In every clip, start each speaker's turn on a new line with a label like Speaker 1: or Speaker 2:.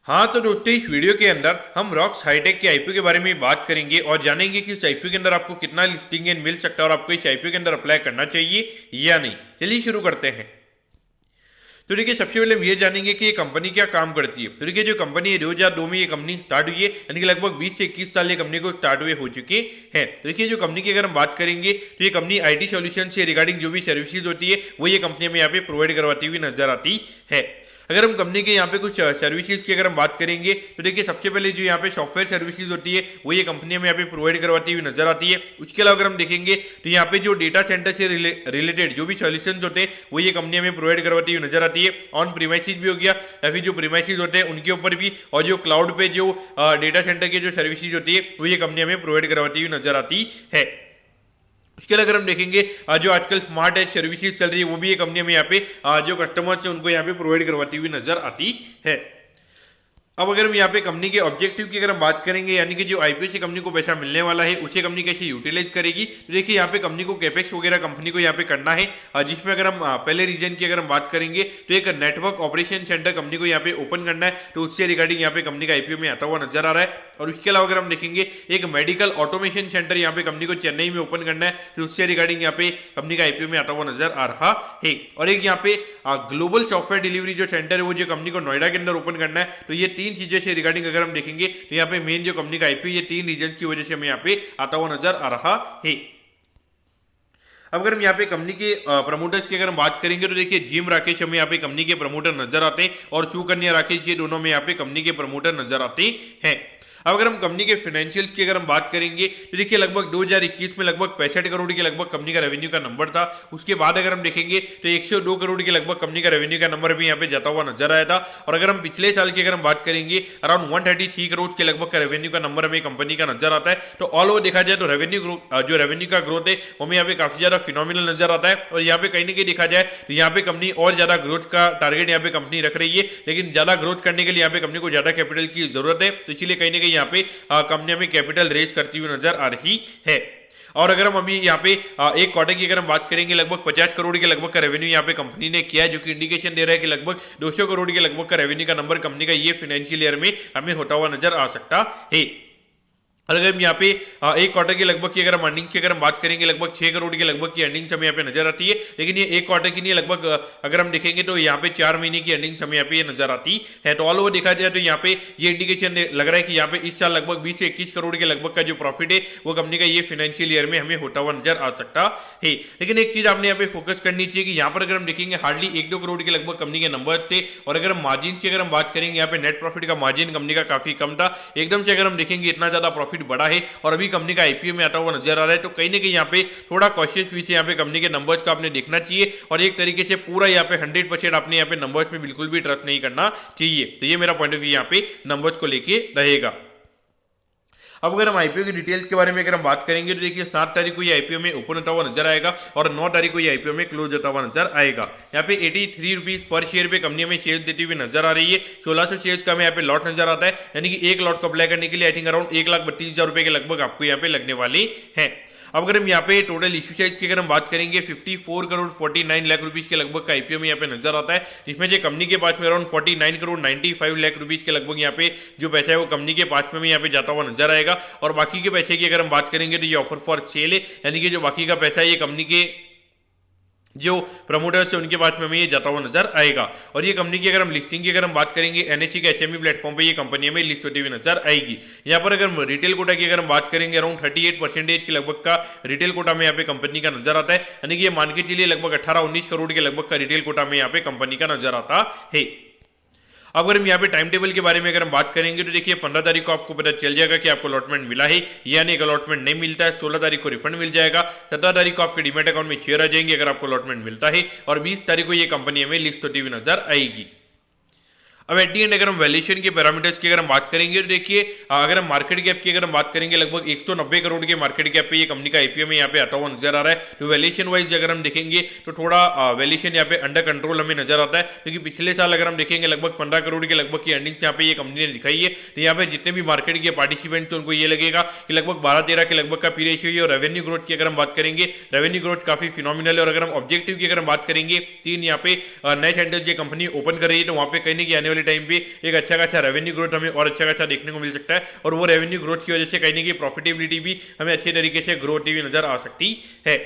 Speaker 1: हाँ तो दोस्तों, इस वीडियो के अंदर हम रॉक्स हाईटेक के आईपीओ के बारे में बात करेंगे और जानेंगे कि इस आईपीओ के अंदर आपको कितना लिस्टिंग गेन मिल सकता है और आपको इस आईपीओ के अंदर अप्लाई करना चाहिए या नहीं। चलिए शुरू करते हैं। तो देखिए, सबसे पहले हम ये जानेंगे कि ये कंपनी क्या काम करती है। तो देखिए, जो कंपनी है 2002 में ये कंपनी स्टार्ट हुई है, यानी कि लगभग 20 से 21 साल ये कंपनी को स्टार्ट हुए हो चुके हैं। तो देखिए, जो कंपनी की अगर हम बात करेंगे तो ये कंपनी आईटी सॉल्यूशन से रिगार्डिंग जो भी सर्विसेज होती है वो ये कंपनी हमें यहाँ पे प्रोवाइड करवाती हुई नजर आती है। अगर हम कंपनी के यहाँ पे कुछ सर्विसेज की अगर हम बात करेंगे तो देखिए, सबसे पहले जो यहाँ पे सॉफ्टवेयर सर्विसेज होती है वो ये कंपनी हमें यहाँ पे प्रोवाइड करवाती हुई नजर आती है। उसके अलावा अगर हम देखेंगे तो यहाँ पे जो डेटा सेंटर से रिलेटेड जो भी सॉल्यूशंस होते हैं वो ये कंपनी हमें प्रोवाइड करवाती हुई नजर आती है। ऑन प्रीमाइसेज भी हो गया या फिर जो प्रीमाइसेज होते हैं उनके ऊपर भी, और जो क्लाउड पे जो डेटा सेंटर की जो सर्विसेज होती है वो ये कंपनी हमें प्रोवाइड करवाती हुई नजर आती है। उसके अलावा अगर हम देखेंगे जो आजकल स्मार्ट एज सर्विसेज चल रही है वो भी ये कंपनी हमें यहाँ पे जो कस्टमर्स है उनको यहाँ पे प्रोवाइड करवाती हुई नजर आती है। अब अगर हम यहाँ पे कंपनी के ऑब्जेक्टिव की अगर हम बात करेंगे, यानी कि जो आईपीओ से कंपनी को पैसा मिलने वाला है उसे कंपनी कैसे यूटिलाइज करेगी, तो देखिए यहाँ पे कंपनी को कैपेक्स वगैरह कंपनी को यहाँ पे करना है, जिसमें अगर हम पहले रीजन की अगर हम बात करेंगे तो एक नेटवर्क ऑपरेशन सेंटर कंपनी को यहाँ पे ओपन करना है, तो उससे रिगार्डिंग यहाँ पे कंपनी का आईपीओ में आता हुआ नजर आ रहा है। और उसके अलावा अगर हम देखेंगे एक मेडिकल ऑटोमेशन सेंटर यहाँ पे कंपनी को चेन्नई में ओपन करना है, तो उससे रिगार्डिंग यहाँ पे कंपनी का आईपीओ में आता हुआ नजर आ रहा है। और एक यहाँ पे ग्लोबल सॉफ्टवेयर डिलीवरी जो सेंटर है वो जो कंपनी को नोएडा के अंदर ओपन करना है। तो ये तीन चीजें से रिगार्डिंग अगर हम देखेंगे तो यहाँ पे मेन जो कंपनी का आईपीओ ये तीन रीजन की वजह से हमें यहाँ पे आता हुआ नजर आ रहा है। अब अगर हम यहाँ पे कंपनी के प्रमोटर्स की अगर हम बात करेंगे तो देखिए, जिम राकेश हमें यहाँ पे कंपनी के प्रमोटर नजर आते हैं और सुकन्या राकेश, ये दोनों में यहाँ पे कंपनी के प्रमोटर नजर आते हैं। अब अगर हम कंपनी के फाइनेंशियल्स की अगर हम बात करेंगे तो देखिए, लगभग 2021 में लगभग 65 करोड़ के लगभग कंपनी का रेवेन्यू का नंबर था। उसके बाद अगर हम देखेंगे तो 102 करोड़ के लगभग कंपनी का रेवेन्यू का नंबर भी यहाँ पे जाता हुआ नजर आया था। और अगर हम पिछले साल की अगर हम बात करेंगे, अराउंड 133 करोड़ के लगभग का रेवेन्यू का नंबर हमें कंपनी का नजर आता है। तो ऑल ओवर देखा जाए तो जो रेवेन्यू का ग्रोथ है वो हमें यहाँ पे काफी ज्यादा फिनोमिनल नजर आता है। और यहाँ पे कहीं ना कहीं देखा जाए तो यहाँ पे कंपनी और ज्यादा ग्रोथ का टारगेट यहाँ पे कंपनी रख रही है, लेकिन ज्यादा ग्रोथ करने के लिए यहाँ पे कंपनी को ज्यादा कैपिटल की जरूरत है। तो इसलिए कहीं ना कहीं यहाँ पे कंपनी हमें कैपिटल रेज करती हुई नजर आ रही है। और अगर हम अभी यहाँ पे एक क्वार्टर की अगर हम बात करेंगे, लगभग 50 करोड़ के लगभग का रेवेन्यू यहाँ पे कंपनी ने किया है, जो कि इंडिकेशन दे रहा है कि लगभग 200 करोड़ के लगभग का रेवेन्यू का नंबर कंपनी का ये फाइनेंशियल ईयर में हमें होता हुआ नजर आ सकता है। और अगर हम यहाँ पे एक क्वार्टर के लगभग की अगर हम अर्निंग्स की अगर हम बात करेंगे, लगभग 6 करोड़ के लगभग की अर्निंग्स हमें यहाँ पे नजर आती है। लेकिन ये एक क्वार्टर की नहीं है, लगभग अगर हम देखेंगे तो यहाँ पे 4 महीने की अर्निंग्स हमें यहाँ पे नजर आती है। तो ऑल ओवर देखा जाए तो यहाँ पे ये इंडिकेशन लग रहा है कि यहाँ पे इस साल लगभग 20 से 21 करोड़ के लगभग का जो प्रॉफिट है वो कंपनी का ये फाइनेंशियल ईयर में हमें होता हुआ नजर आ सकता है। लेकिन एक चीज आपने यहाँ पे फोकस करनी चाहिए कि यहाँ पर अगर हम देखेंगे हार्डली 1-2 करोड़ के लगभग कंपनी के नंबर थे। और अगर हम मार्जिन की अगर हम बात करेंगे, यहाँ पे नेट प्रॉफिट का मार्जिन कंपनी का काफी कम था। एकदम से अगर हम देखेंगे इतना ज्यादा प्रॉफिट बढ़ा है और अभी कंपनी का आईपीओ में आता हुआ नजर आ रहा है, तो कहीं ना कहीं यहाँ पे थोड़ा कॉशियस वी से यहाँ पे कंपनी के नंबर्स का आपने देखना चाहिए। और एक तरीके से पूरा यहाँ पे 100% आपने यहाँ पे नंबर्स में बिल्कुल भी ट्रस्ट नहीं करना चाहिए। तो ये मेरा पॉइंट ऑफ व्यू यहाँ पे नंबर्स को लेके रहेगा। अब अगर हम आईपीओ की डिटेल्स के बारे में अगर हम बात करेंगे तो देखिए, 7 तारीख को ये आईपीओ में ओपन होता हुआ नजर आएगा और 9 तारीख को ये आईपीओ में क्लोज होता हुआ नजर आएगा। यहाँ पे 83 रुपीज पर शेयर पे कंपनी में शेयर देती हुई नजर आ रही है। 1600 शेयर्स का हमें यहाँ पे लॉट नजर आता है, यानी कि एक लॉट को अप्लाई करने के लिए आई थिंक अराउंड 1,32,000 रुपए के लगभग आपको यहाँ पे लगने वाली है। अब अगर हम यहाँ पे टोटल इश्यू साइज की अगर हम बात करेंगे, 54 करोड़ 49 लाख रुपीज के लगभग का आईपीओ में यहाँ पे नजर आता है, जिसमें से कंपनी के पास में अराउंड 49 करोड़ 95 लाख रुपीज के लगभग यहाँ पे जो पैसा है वो कंपनी के पास में यहाँ पे जाता हुआ नजर आएगा। और बाकी के पैसे की अगर हम बात करेंगे तो ये ऑफर फॉर सेल है, यानी कि जो बाकी का पैसा है ये कंपनी के जो प्रमोटर्स है उनके पास में हमें ये जाता हुआ नजर आएगा। और ये कंपनी की अगर हम लिस्टिंग की अगर हम बात करेंगे, एनएससी के एसएमई प्लेटफॉर्म पे ये कंपनी हमें लिस्ट होती हुई नजर आएगी। यहाँ पर अगर हम रिटेल कोटा की अगर हम बात करेंगे, अराउंड 38% के लगभग का रिटेल कोटा में यहाँ पे कंपनी का नजर आता है, यानी कि ये मान के चलिए लगभग 18-19 करोड़ के लगभग का रिटेल कोटा में यहाँ पे कंपनी का नजर आता है। अब अगर हम यहाँ पे टाइम टेबल के बारे में अगर हम बात करेंगे तो देखिए, 15 तारीख को आपको पता चल जाएगा कि आपको अलॉटमेंट मिला है या नहीं। अलॉटमेंट नहीं मिलता है 16 तारीख को रिफंड मिल जाएगा। 17 तारीख को आपके डीमैट अकाउंट में शेयर आ जाएंगे अगर आपको अलॉटमेंट मिलता है। और 20 तारीख को ये कंपनी हमें लिस्ट होती हुई नजर आएगी। अब एट दी एंड अगर हम वैल्यूएशन के पैरामीटर्स की अगर हम बात करेंगे तो देखिए, अगर हम मार्केट कैप की अगर हम बात करेंगे, लगभग 190 करोड़ के मार्केट कैप पे ये कंपनी का आईपीओ में यहाँ पे आता हुआ नजर आ रहा है। तो वैल्यूएशन वाइज अगर हम देखेंगे तो थोड़ा वैल्यूएशन यहाँ पे अंडर कंट्रोल हमें नजर आता है, क्योंकि पिछले साल अगर हम देखेंगे लगभग 15 करोड़ के लगभग की अर्निंग्स यहाँ पे ये कंपनी ने दिखाई है। तो यहाँ पे जितने भी मार्केट के पार्टिसिपेंट्स उनको ये लगेगा कि लगभग 12-13 के लगभग का पी रेशियो है। और रेवेन्यू ग्रोथ की अगर हम बात करेंगे, रेवेन्यू ग्रोथ काफी फिनोमिनल है। और अगर हम ऑब्जेक्टिव की अगर हम बात करेंगे, 3 यहाँ पे नए सेंटर्स ये कंपनी ओपन कर रही है, तो वहाँ पे कहीं नहीं आने वाले टाइम पे एक अच्छा खासा रेवेन्यू ग्रोथ हमें और अच्छा खासा देखने को मिल सकता है, और वो रेवेन्यू ग्रोथ की वजह से कहीं ना कहीं प्रॉफिटेबिलिटी भी हमें अच्छे तरीके से ग्रो होती हुई नजर आ सकती है।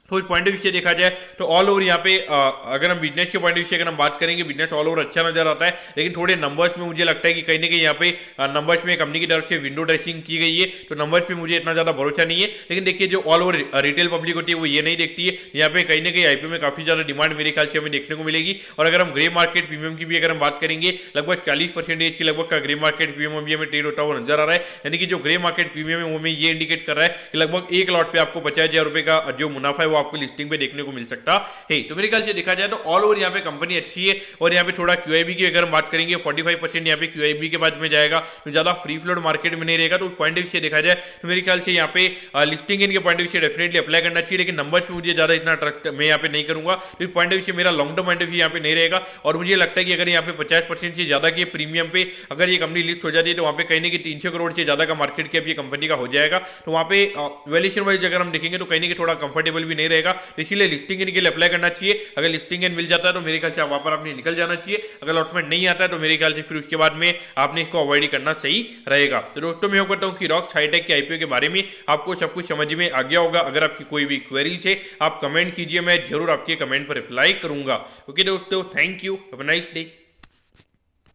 Speaker 1: तो इस पॉइंट ऑफ व्यू से देखा जाए तो ऑल ओवर यहाँ पे अगर हम बिजनेस के पॉइंट ऑफ व्यू से अगर हम बात करेंगे, बिजनेस ऑल ओवर अच्छा नजर आता है, लेकिन थोड़े नंबर्स में मुझे लगता है कि कहीं ना कहीं यहाँ पे नंबर्स में कंपनी की तरफ से विंडो ड्रेसिंग की गई है, तो नंबर्स पे मुझे इतना ज्यादा भरोसा नहीं है। लेकिन देखिए जो ऑल ओवर रिटेल पब्लिक होती है वो ये नहीं देखती है, यहाँ पे कहीं ना कहीं आईपीओ में काफी ज्यादा डिमांड मेरे ख्याल से हमें देखने को मिलेगी। और अगर हम ग्रे मार्केट प्रीमियम की भी अगर हम बात करेंगे, लगभग 40% के लगभग का ग्रे मार्केट प्रीमियम भी हमें ट्रेड होता हुआ नजर आ रहा है, यानी कि जो ग्रे मार्केट प्रीमियम है वो हमें ये इंडिकेट कर रहा है कि लगभग एक लॉट पे आपको 50,000 रुपए का जो मुनाफा है वो आपको लिस्टिंग पे देखने को मिल सकता है। तो मेरे ख्याल से देखा जाए तो ऑल ओवर यहाँ पे कंपनी अच्छी है। और यहाँ पे थोड़ा क्यूआईबी की अगर हम बात करेंगे 45% यहाँ पे क्यूआईबी के बाद में जाएगा, तो ज्यादा फ्री फ्लोट मार्केट में नहीं रहेगा। तो पॉइंट ऑफ व्यू से देखा जाए तो मेरे ख्याल से यहाँ पे लिस्टिंग इनके पॉइंट ऑफ व्यू से डेफिनेटली अप्लाई करना चाहिए, लेकिन नंबर्स पे मुझे ज्यादा इतना ट्रस्ट मैं यहाँ पे नहीं करूंगा। तो पॉइंट ऑफ व्यू से मेरा long term point of view यहाँ पे नहीं रहेगा। और मुझे लगता है कि अगर यहाँ पे 50% से ज्यादा के प्रीमियम पे अगर ये कंपनी लिस्ट हो जाती है, तो वहाँ पे कहीं ना कहीं 300 करोड़ से ज्यादा का मार्केट कैप ये कंपनी का हो जाएगा। तो वहाँ पे वैल्यूएशन वाइज अगर हम देखेंगे तो कहीं ना कहीं थोड़ा कंफर्टेबल भी नहीं रहेगा, इसीलिए लिस्टिंग इनके लिए अप्लाई करना चाहिए। अगर लिस्टिंग एंड मिल जाता है तो मेरे ख्याल से वहां पर आपने निकल जाना चाहिए। अगर अलॉटमेंट नहीं आता है तो मेरे ख्याल से फिर उसके बाद में आपने इसको अवॉइड ही करना सही रहेगा। तो दोस्तों मैं कहता हूं कि रॉक्स हाईटेक के आईपीओ के बारे में आपको सब कुछ समझ में आ गया होगा। अगर आपकी कोई भी क्वेरीज है आप कमेंट कीजिए, मैं जरूर आपके कमेंट पर रिप्लाई करूंगा। ओके दोस्तों, thank you, have a nice day.